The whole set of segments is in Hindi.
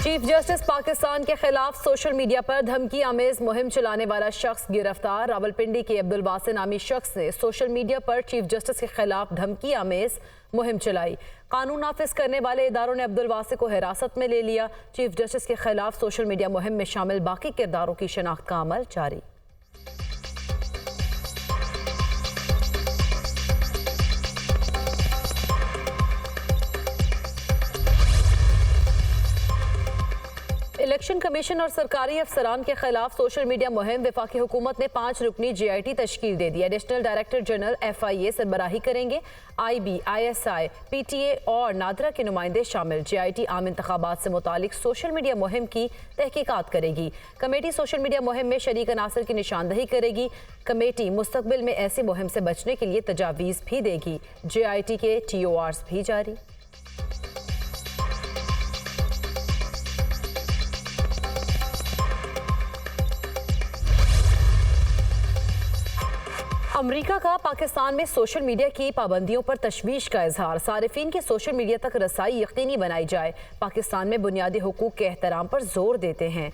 चीफ जस्टिस पाकिस्तान के खिलाफ सोशल मीडिया पर धमकी आमेज मुहिम चलाने वाला शख्स गिरफ्तार। रावलपिंडी के अब्दुल वासी नामी शख्स ने सोशल मीडिया पर चीफ जस्टिस के खिलाफ धमकी आमेज मुहिम चलाई। कानून नाफिज करने वाले इदारों ने अब्दुल वासी को हिरासत में ले लिया। चीफ जस्टिस के खिलाफ सोशल मीडिया मुहिम में शामिल बाकी किरदारों की शनाख्त का अमल जारी। इलेक्शन कमीशन और सरकारी अफसरान के खिलाफ सोशल मीडिया मुहिम। वफाकी हुकूमत ने 5 रुकनी JIT तश्कील दे दी। एडिशनल डायरेक्टर जनरल FIA सरबराही करेंगे। IB, ISI, PTA और नादरा के नुमाइंदे शामिल। JIT आम इंतखाबात से मुतालिक सोशल मीडिया मुहिम की तहकीकात करेगी। कमेटी सोशल मीडिया मुहिम में शरीक अनासर की निशानदही करेगी। कमेटी मुस्तकबिल में ऐसी मुहिम से बचने के लिए तजावीज़ भी देगी। JIT के TORs भी जारी। अमरीका का पाकिस्तान में सोशल मीडिया की पाबंदियों पर तशवीश का इजहार। सारिफीन की सोशल मीडिया तक रसाई यकीनी बनाई जाए। पाकिस्तान में बुनियादी हुकूक के एहतराम पर जोर देते हैं।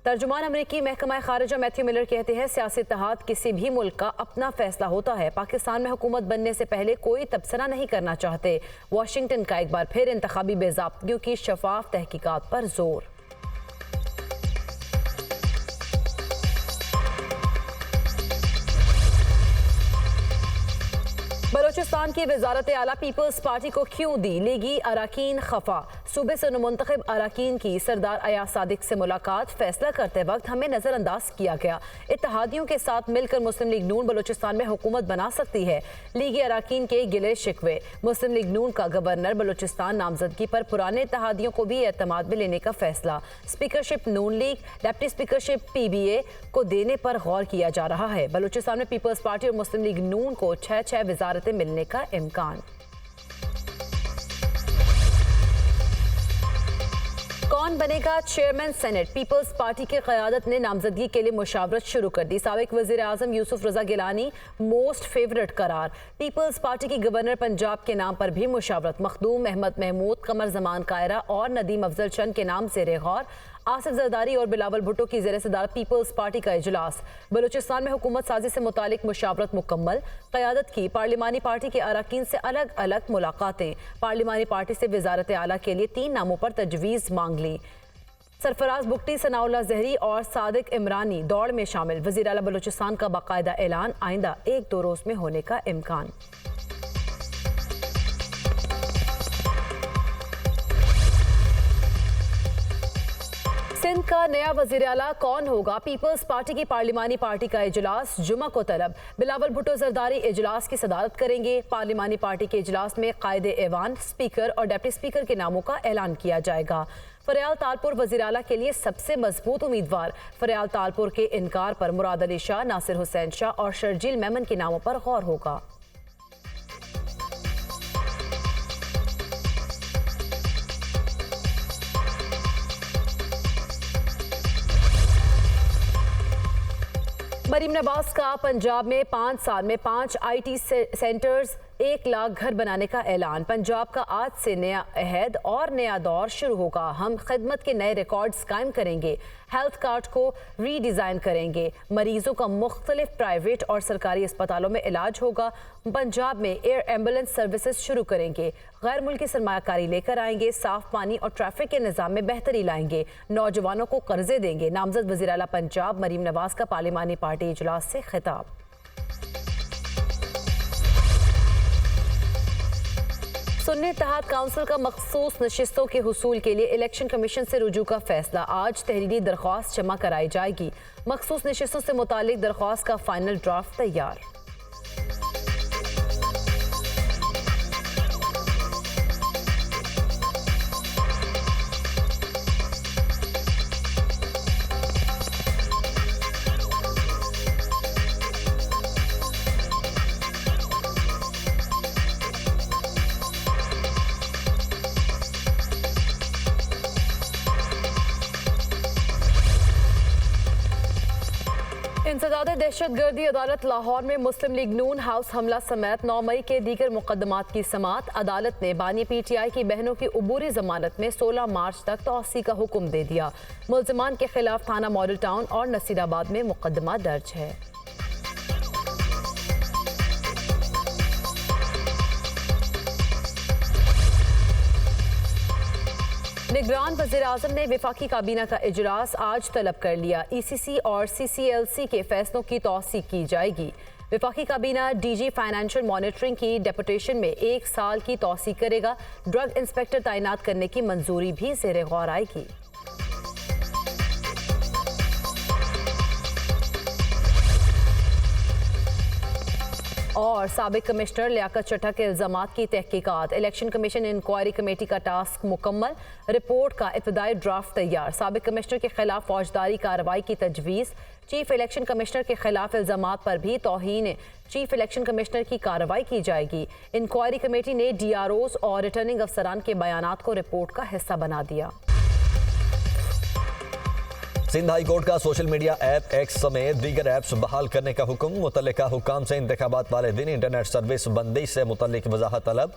तर्जुमान अमरीकी महकमा खारिजा मैथ्यू मिलर कहते हैं, सियासी इत्तेहाद किसी भी मुल्क का अपना फैसला होता है। पाकिस्तान में हुकूमत बनने से पहले कोई तबसरा नहीं करना चाहते। वाशिंगटन का एक बार फिर इंतखाबी बेज़ाब्तियों की शफाफ तहकीकात पर जोर। बलोचिस्तान की वजारत आला पीपल्स पार्टी को क्यों दी, लीगी अराकीन खफा। सूबे से मुंतखब अराकीन की सरदार अयाज सादिक से मुलाकात। फैसला करते वक्त हमें नजरअंदाज किया गया। इत्तेहादियों के साथ मिलकर मुस्लिम लीग नून बलोचिस्तान में हुकूमत बना सकती है। लीगी अराकीन के गिले शिकवे। मुस्लिम लीग नून का गवर्नर बलोचिस्तान नामजदगी पर पुराने इत्तेहादियों को भी एतमाद में लेने का फैसला। स्पीकरशिप नून लीग, डिप्टी स्पीकरशिप PBA को देने पर गौर किया जा रहा है। बलोचिस्तान में पीपल्स पार्टी और मुस्लिम लीग नून को 6 वजारतें मिलने का इम्कान। कौन बनेगा चेयरमैन सेनेट? पीपल्स पार्टी की क़यादत ने नामजदगी के लिए मुशावरत शुरू कर दी। साबिक वज़ीर आज़म यूसुफ रज़ा गिलानी मोस्ट फेवरेट करार। पीपल्स पार्टी की गवर्नर पंजाब के नाम पर भी मुशावरत। मखदूम अहमद महमूद, कमर जमान कायरा और नदीम अफजल चंद के नाम से रेगौर। आसिफ जरदारी और बिलावल भुट्टो की ज़ेर सदारत पीपल्स पार्टी का इजलास। बलूचिस्तान में हुकूमत साजी से मुतालिक मुशावरत मुकम्मल। क़यादत की पार्लिमानी पार्टी के अरकान से अलग अलग मुलाकातें। पार्लिमानी पार्टी से वजारत आला के लिए 3 नामों पर तजवीज़ मांग ली। सरफराज बुगटी, सनाउल्लाह जहरी और सादिक इमरानी दौड़ में शामिल। वज़ीर आला बलूचिस्तान का बाकायदा ऐलान, आइंदा 1-2 रोज़ में होने का इम्कान। सिंध का नया वज़ीर आला कौन होगा? पीपल्स पार्टी की पार्लिमानी पार्टी का इजलास जुमा को तलब। बिलावल भुट्टो जरदारी इजलास की सदारत करेंगे। पार्लिमानी पार्टी के इजलास में कायदे ऐवान, स्पीकर और डिप्टी स्पीकर के नामों का ऐलान किया जाएगा। फरियाल तालपुर वज़ीर आला के लिए सबसे मजबूत उम्मीदवार। फरियाल तालपुर के इनकार पर मुराद अली शाह, नासिर हुसैन शाह और शर्जील मेमन के नामों पर गौर होगा। मरीम नवाज का पंजाब में 5 साल में 5 IT सेंटर्स, 1 लाख घर बनाने का ऐलान। पंजाब का आज से नया अहद और नया दौर शुरू होगा। हम खिदमत के नए रिकॉर्ड्स कायम करेंगे। हेल्थ कार्ड को रीडिज़ाइन करेंगे। मरीजों का मुख्तलिफ प्राइवेट और सरकारी अस्पतालों में इलाज होगा। पंजाब में एयर एम्बुलेंस सर्विसेज शुरू करेंगे। गैर मुल्की सरमायाकारी लेकर आएंगे। साफ पानी और ट्रैफिक के निज़ाम में बेहतरी लाएंगे। नौजवानों को कर्जे देंगे। नामजद वज़ीर आला पंजाब मरीम नवाज का पार्लिमानी पार्टी इजलास से खिताब। सुन्नी इत्तेहाद काउंसिल का मखसूस नशिस्तों के हुसूल के लिए इलेक्शन कमीशन से रुजू का फैसला। आज तहरीरी दरख्वास्त जमा कराई जाएगी। मखसूस नशिस्तों से मुतालिक दरख्वास्त का फाइनल ड्राफ्ट तैयार। इंसदाद दहशतगर्दी अदालत लाहौर में मुस्लिम लीग नून हाउस हमला समेत 9 मई के दीगर मुकदमात की समाअत। अदालत ने बानी PTI की बहनों की उबूरी जमानत में 16 मार्च तक तौसी का हुक्म दे दिया। मुल्जिमान के खिलाफ थाना मॉडल टाउन और नसीराबाद में मुकदमा दर्ज है। निगरान वज़ीर-ए-आज़म ने वफाकी काबीना का इजलास आज तलब कर लिया। ECC और CCLC के फैसलों की तौसीक की जाएगी। वफाकी काबीना DG फाइनेंशियल मॉनिटरिंग की डेपुटेशन में 1 साल की तौसीक करेगा। ड्रग इंस्पेक्टर तैनात करने की मंजूरी भी ज़ेर गौर आएगी। और साबिक कमिश्नर लियाकत चड्ढा के इल्जामात की तहकीकात। इलेक्शन कमीशन इंक्वायरी कमेटी का टास्क मुकम्मल। रिपोर्ट का इब्तदाई ड्राफ्ट तैयार। साबिक कमिश्नर के खिलाफ फौजदारी कार्रवाई की तजवीज़। चीफ इलेक्शन कमिश्नर के खिलाफ इल्जामात पर भी तौहीन चीफ इलेक्शन कमिश्नर की कार्रवाई की जाएगी। इंक्वायरी कमेटी ने DROs और रिटर्निंग अफसरान के बयानात को रिपोर्ट का हिस्सा बना दिया। सिंध हाई कोर्ट का सोशल मीडिया ऐप एक्स समेत दीगर ऐप्स बहाल करने का हुक्म। मुतल्लिका हुक्काम से इंतखाबात वाले दिन इंटरनेट सर्विस बंदी से मुतल्लिक वजाहत तलब।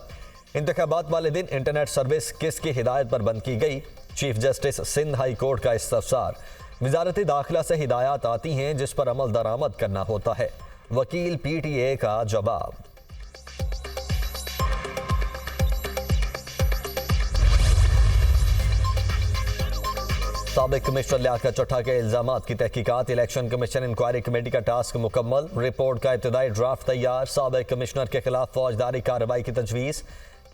इंतखाबात वाले दिन इंटरनेट सर्विस किसकी हिदायत पर बंद की गई? Chief justice Sindh high court का इस्तफसार। वजारत दाखिला से हिदायत आती हैं जिस पर अमल दरामद करना होता है। वकील PTA का जवाब। साबिक कमिश्नर लियाकत चड्ढा के इल्जामात की तहकीकात। इलेक्शन कमीशन इंक्वायरी कमेटी का टास्क मुकम्मल। रिपोर्ट का इब्तदाई ड्राफ्ट तैयार। साबिक कमिश्नर के खिलाफ फौजदारी कार्रवाई की तजवीज़।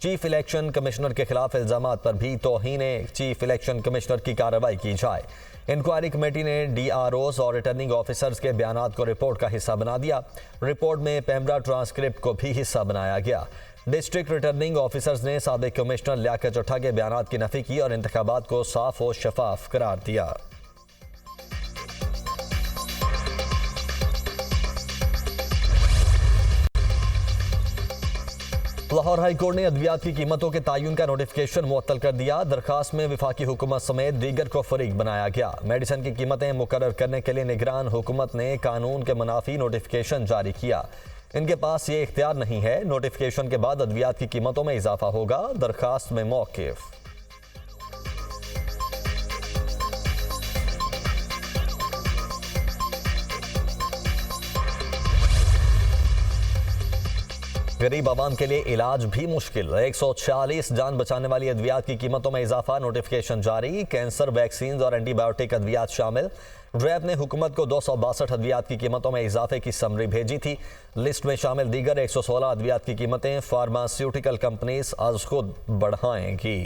चीफ इलेक्शन कमिश्नर के खिलाफ इल्जामात पर भी तौहीन चीफ इलेक्शन कमिश्नर की कार्रवाई की जाए। इंक्वायरी कमेटी ने DROs और रिटर्निंग ऑफिसर्स के बयानात को रिपोर्ट का हिस्सा बना दिया। रिपोर्ट में पैमरा ट्रांसक्रिप्ट को भी हिस्सा बनाया गया। डिस्ट्रिक्ट रिटर्निंग ऑफिसर्स ने साबिक कमिश्नर लियाकत चड्ढा के बयानात की नफी की और इंतखाबात को साफ और शफाफ करार दिया। लाहौर हाई कोर्ट ने अद्वियात की कीमतों के तयन का नोटिफिकेशन मुअत्तल कर दिया। दरखास्त में वफाकी हुकूमत समेत दीगर को फरीक बनाया गया। मेडिसिन की कीमतें मुकर्रर करने के लिए निगरान हुकूमत ने कानून के मुनाफी नोटिफिकेशन जारी किया। इनके पास ये इख्तियार नहीं है। नोटिफिकेशन के बाद अद्वियात की कीमतों में इजाफा होगा। दरखास्त में मौक़िफ़। गरीब आवाम के लिए इलाज भी मुश्किल। 146 जान बचाने वाली अद्वियात की कीमतों में इजाफा। नोटिफिकेशन जारी। कैंसर वैक्सीन और एंटीबायोटिक अद्वियात शामिल। रैब ने हुकूमत को 262 अद्वियात की कीमतों में इजाफे की समरी भेजी थी। लिस्ट में शामिल दीगर 116 अद्वियात की कीमतें फार्मास्यूटिकल कंपनीज आज खुद बढ़ाएंगी।